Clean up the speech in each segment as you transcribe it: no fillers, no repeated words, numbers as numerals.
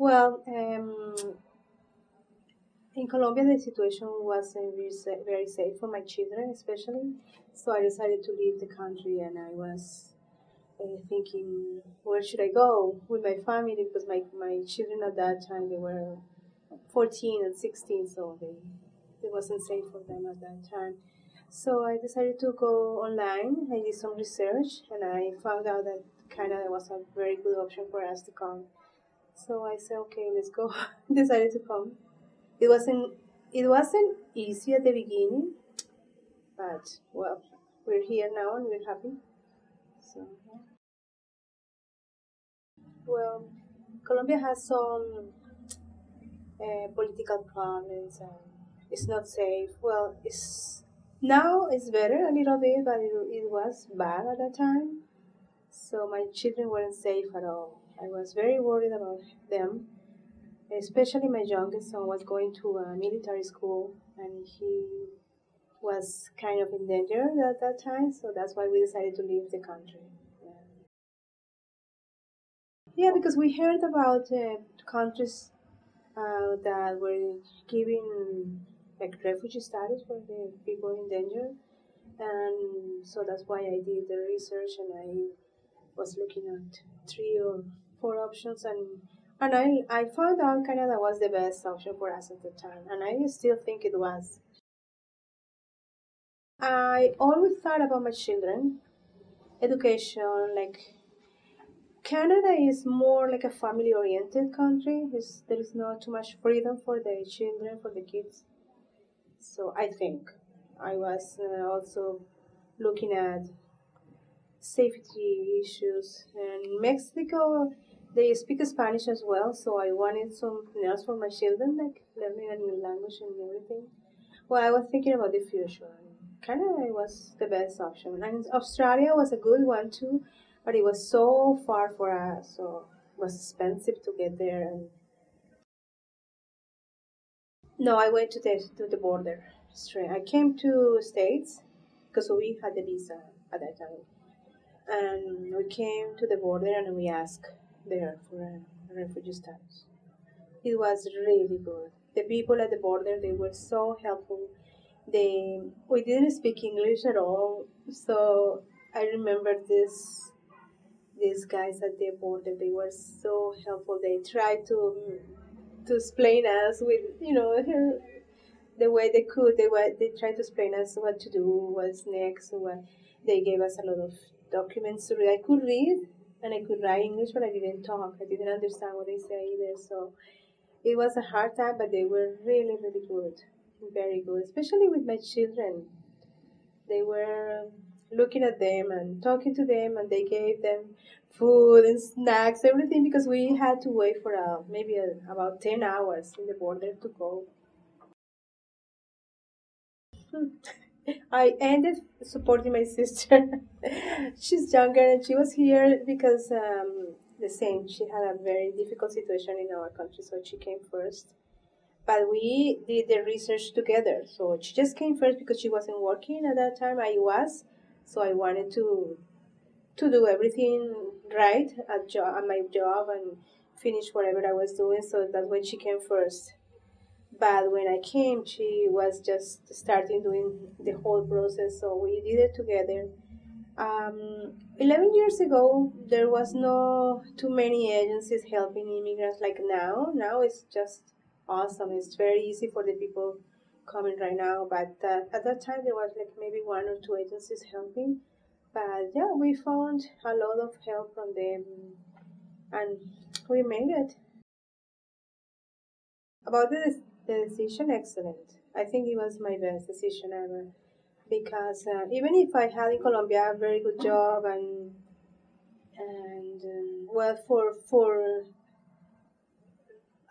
Well, in Colombia, the situation wasn't very safe for my children, especially. So I decided to leave the country, and I was thinking, where should I go with my family? Because my children at that time they were 14 and 16, so it wasn't safe for them at that time. So I decided to go online. I did some research, and I found out that Canada was a very good option for us to come. So I said, okay, let's go. Decided to come. It wasn't it wasn't easy at the beginning, but well, we're here now and we're happy. So yeah. Well, Colombia has some political problems and it's not safe. Well, it's better a little bit, but it was bad at that time. So my children weren't safe at all. I was very worried about them, especially my youngest son was going to a military school and he was kind of in danger at that time. So that's why we decided to leave the country. Yeah, because we heard about countries that were giving like refugee status for the people in danger, and so that's why I did the research and I was looking at three or four options, and I found out Canada was the best option for us at the time, and I still think it was. I always thought about my children, education, like Canada is more like a family oriented country. There is not too much freedom for the children, for the kids. So I think I was also looking at safety issues. And Mexico, they speak Spanish as well, so I wanted something else for my children, like learning a new language and everything. Well, I was thinking about the future. Canada was the best option, and Australia was a good one too, but it was so far for us, so it was expensive to get there. And no, I went to the border straight. I came to States because we had the visa at that time, and we came to the border and we asked there for a refugee status. It was really good. The people at the border they were so helpful. We didn't speak English at all, so I remember these guys at the border. They were so helpful. They tried to explain us with the way they could. They tried to explain us what to do, what's next. What they gave us a lot of documents to read. I could read and I could write English, but I didn't talk. I didn't understand what they say either. So it was a hard time, but they were really, really good, very good, especially with my children. They were looking at them and talking to them, and they gave them food and snacks, everything, because we had to wait for about 10 hours in the border to go. I ended supporting my sister. She's younger and she was here because the same. She had a very difficult situation in our country, so she came first. But we did the research together. So she just came first because she wasn't working at that time. I was, so I wanted to do everything right at my job and finish whatever I was doing. So that's when she came first. But when I came, she was just starting doing the whole process. So we did it together. 11 years ago, there was no too many agencies helping immigrants like now. Now it's just awesome. It's very easy for the people coming right now. But at that time, there was like maybe one or two agencies helping. But yeah, we found a lot of help from them and we made it. About the decision, excellent. I think it was my best decision ever because even if I had in Colombia a very good job and well for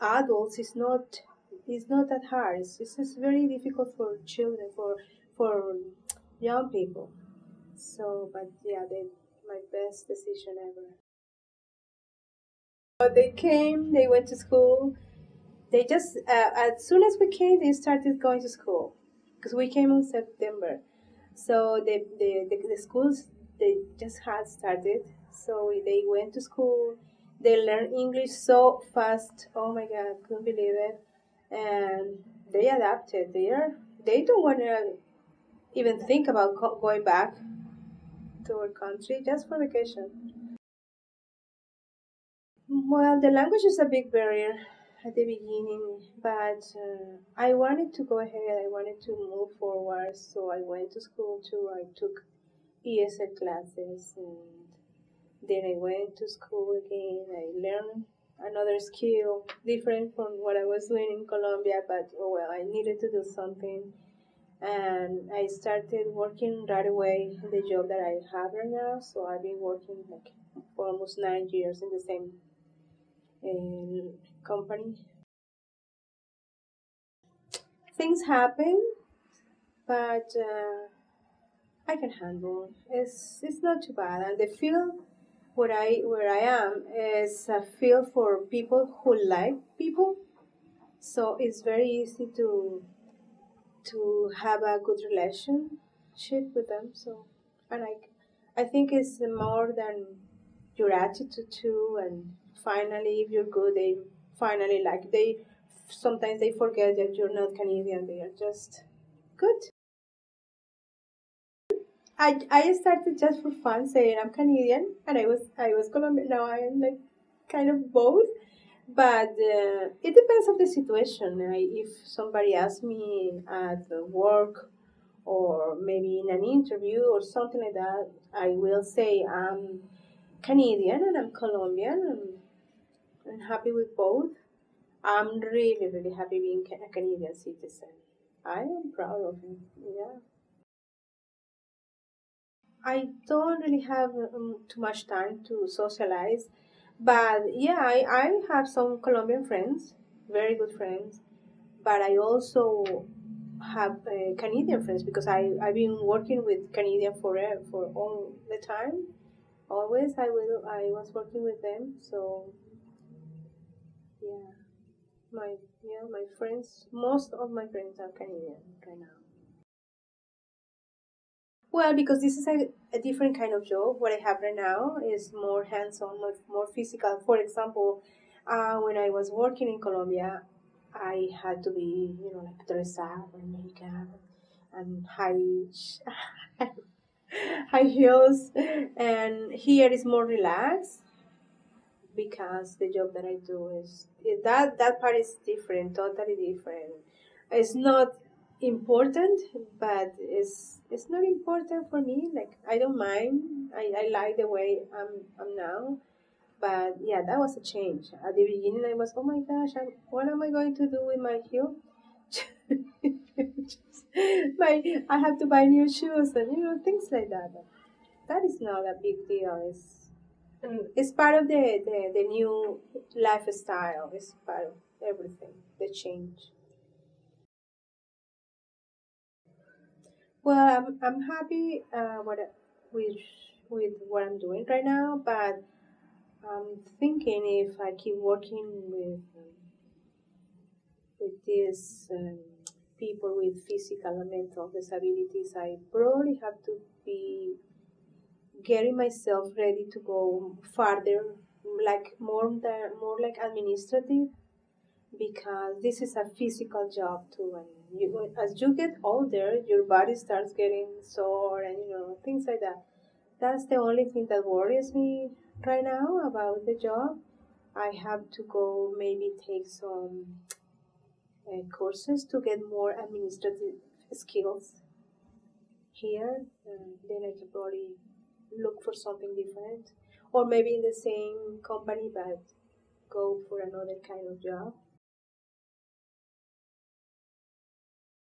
adults it's not that hard. It's just very difficult for children for young people. So, but yeah, my best decision ever. But they came, they went to school. They just as soon as we came, they started going to school because we came in September. So the schools they just had started. So they went to school. They learn English so fast. Oh my God, couldn't believe it. And they adapted. They don't want to even think about going back to our country just for vacation. Well, the language is a big barrier at the beginning, but I wanted to go ahead. I wanted to move forward, so I went to school too. I took ESL classes, and then I went to school again. I learned another skill different from what I was doing in Colombia, but oh well, I needed to do something. And I started working right away in the job that I have right now. So I've been working like for almost 9 years in the same company. Things happen, but I can handle. It's not too bad. And the field where I am is a field for people who like people. So it's very easy to have a good relationship with them. So, and I think it's more than your attitude too. And finally, if you're good, they finally like they. Sometimes they forget that you're not Canadian. They are just good. I started just for fun saying I'm Canadian and I was Colombian. Now I am like kind of both. But it depends on the situation. If somebody asks me at work or maybe in an interview or something like that, I will say I'm Canadian and I'm Colombian and I'm happy with both. I'm really, really happy being a Canadian citizen. I am proud of it. Yeah. I don't really have too much time to socialize, but yeah, I have some Colombian friends, very good friends, but I also have Canadian friends because I've been working with Canadian for all the time. Always I was working with them, so yeah, my my friends, most of my friends are Canadian right now. Well, because this is a different kind of job. What I have right now is more hands-on, more physical. For example, when I was working in Colombia, I had to be, like dress up and makeup and high heels. And here is more relaxed because the job that I do that part is different, totally different. It's not important, but it's not important for me. Like I don't mind. I like the way I'm now. But yeah, that was a change. At the beginning, I was, oh my gosh, what am I going to do with my heel? I have to buy new shoes and things like that. But that is not a big deal. It's part of the new lifestyle. It's part of everything, the change. Well, I'm happy with with what I'm doing right now, but I'm thinking if I keep working with these people with physical and mental disabilities, I probably have to be getting myself ready to go farther, like more like administrative because this is a physical job too, and as you get older your body starts getting sore and things like that. That's the only thing that worries me right now about the job. I have to go maybe take some courses to get more administrative skills here, and then I can probably look for something different or maybe in the same company but go for another kind of job.